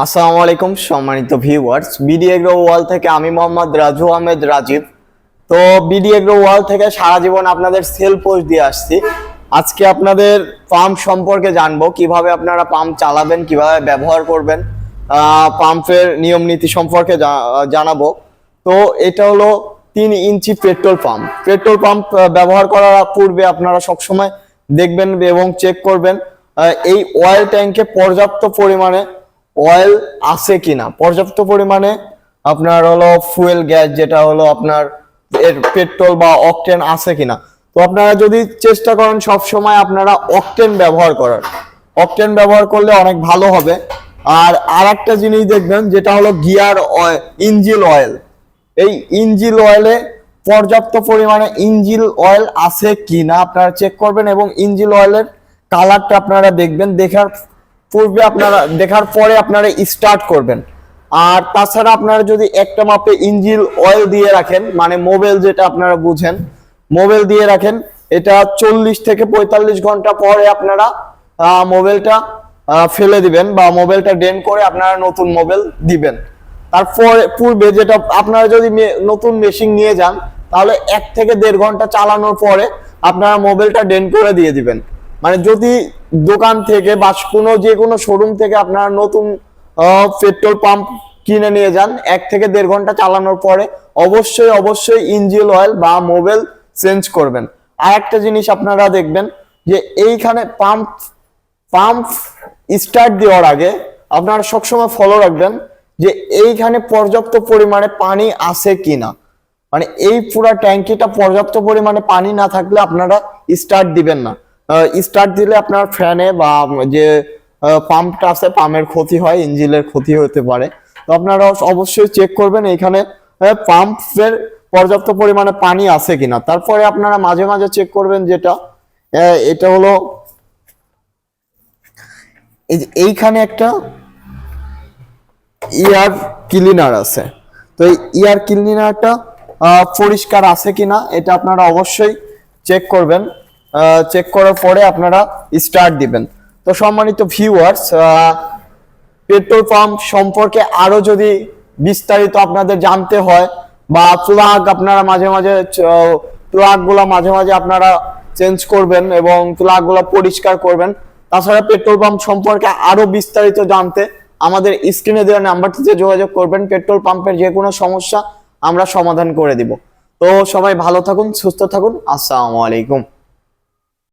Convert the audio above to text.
আসসালামু আলাইকুম সম্মানিত ভিউয়ার্স, বিডি এগ্রো ওয়াল থেকে আমি মোহাম্মদ রাজু আহমেদ রাজীব। তো বিডি এগ্রো ওয়াল থেকে সারা জীবন আপনাদের সেল পোস্ট দিয়ে আসছি। আজকে আপনাদের পাম্প সম্পর্কে জানবো, কিভাবে আপনারা পাম্প চালাবেন, কিভাবে ব্যবহার করবেন, পাম্পের নিয়ম নীতি সম্পর্কে জানাবো। তো এটা হলো 3 ইঞ্চি পেট্রোল পাম্প। পেট্রোল পাম্প ব্যবহার করার পূর্বে আপনারা সবসময় দেখবেন এবং চেক করবেন এই অয়েল ট্যাঙ্কে পর্যাপ্ত পরিমাণে অয়েল আছে কিনা, পর্যাপ্ত পরিমাণে আপনার হলো ফুয়েল গ্যাস, যেটা হলো আপনার এর পেট্রোল বা অকটেন আছে কিনা। তো আপনারা যদি চেষ্টা করেন সব সময় আপনারা অকটেন ব্যবহার করার, অকটেন ব্যবহার করলে অনেক ভালো হবে। আর একটা জিনিস দেখবেন, যেটা হলো গিয়ার অয়েল, ইঞ্জিন অয়েল। এই ইঞ্জিন অয়েলে পর্যাপ্ত পরিমাণে ইঞ্জিন অয়েল আছে কিনা আপনারা চেক করবেন, এবং ইঞ্জিন অয়েলের কালারটা আপনারা দেখবেন। দেখার পরে আপনারা স্টার্ট করবেন। আর তাছাড়া আপনারা যদি একটা মাপে ইঞ্জিন অয়েল দিয়ে রাখেন, মানে মোবিল যেটা আপনারা বুঝেন, মোবিল দিয়ে রাখেন, এটা 40 থেকে 45 ঘন্টা পরে আপনারা মোবিলটা ফেলে দিবেন বা মোবিলটা ড্রেন করে আপনারা নতুন মোবিল দিবেন। তারপরে পূর্বে যেটা আপনারা যদি নতুন মেশিন নিয়ে যান, তাহলে 1 থেকে 1.5 ঘন্টা চালানোর পরে আপনারা মোবিলটা ড্রেন করে দিয়ে দিবেন। মানে যদি দোকান থেকে বা যে কোনো শোরুম থেকে আপনারা নতুন পেট্রোল পাম্প কিনে নিয়ে যান, 1 থেকে 1.5 ঘন্টা চালানোর পরে অবশ্যই ইঞ্জিন অয়েল বা মোবিল চেঞ্জ করবেন। আর একটা জিনিস আপনারা দেখবেন যে এইখানে পাম্প স্টার্ট দেওয়ার আগে আপনারা সবসময় ফলো রাখবেন যে এইখানে পর্যাপ্ত পরিমাণে পানি আছে কিনা। মানে এই পুরো ট্যাঙ্কিটা পর্যাপ্ত পরিমাণে পানি না থাকলে আপনারা স্টার্ট দিবেন না। স্টার্ট দিলে আপনার ফ্যানে বা যে পাম্পটা আছে, পাম্পের ক্ষতি হয়, ইঞ্জিনের ক্ষতি হতে পারে। তো আপনারা অবশ্যই চেক করবেন এইখানে পাম্পের পর্যাপ্ত পরিমাণে পানি আছে কিনা। তারপরে আপনারা মাঝে মাঝে চেক করবেন, যেটা এটা হলো এইখানে একটা এয়ার ক্লিনার আছে। তো এই এয়ার ক্লিনারটা পরিষ্কার আছে কিনা এটা আপনারা অবশ্যই চেক করবেন। চেক করার পরে আপনারা স্টার্ট দিবেন। তো সম্মানিত ভিউয়ার্স, পেট্রোল পাম্প সম্পর্কে আরো যদি বিস্তারিত আপনাদের জানতে হয়, বা আপনারা মাঝে মাঝে আপনারা চেঞ্জ করবেন এবং প্লাগগুলো পরিষ্কার করবেন। তাছাড়া পেট্রোল পাম্প সম্পর্কে আরো বিস্তারিত জানতে আমাদের স্ক্রিনে দেওয়া নাম্বারটিতে যোগাযোগ করবেন। পেট্রোল পাম্পের যে কোনো সমস্যা আমরা সমাধান করে দিব। তো সবাই ভালো থাকুন, সুস্থ থাকুন। আসসালামু আলাইকুম।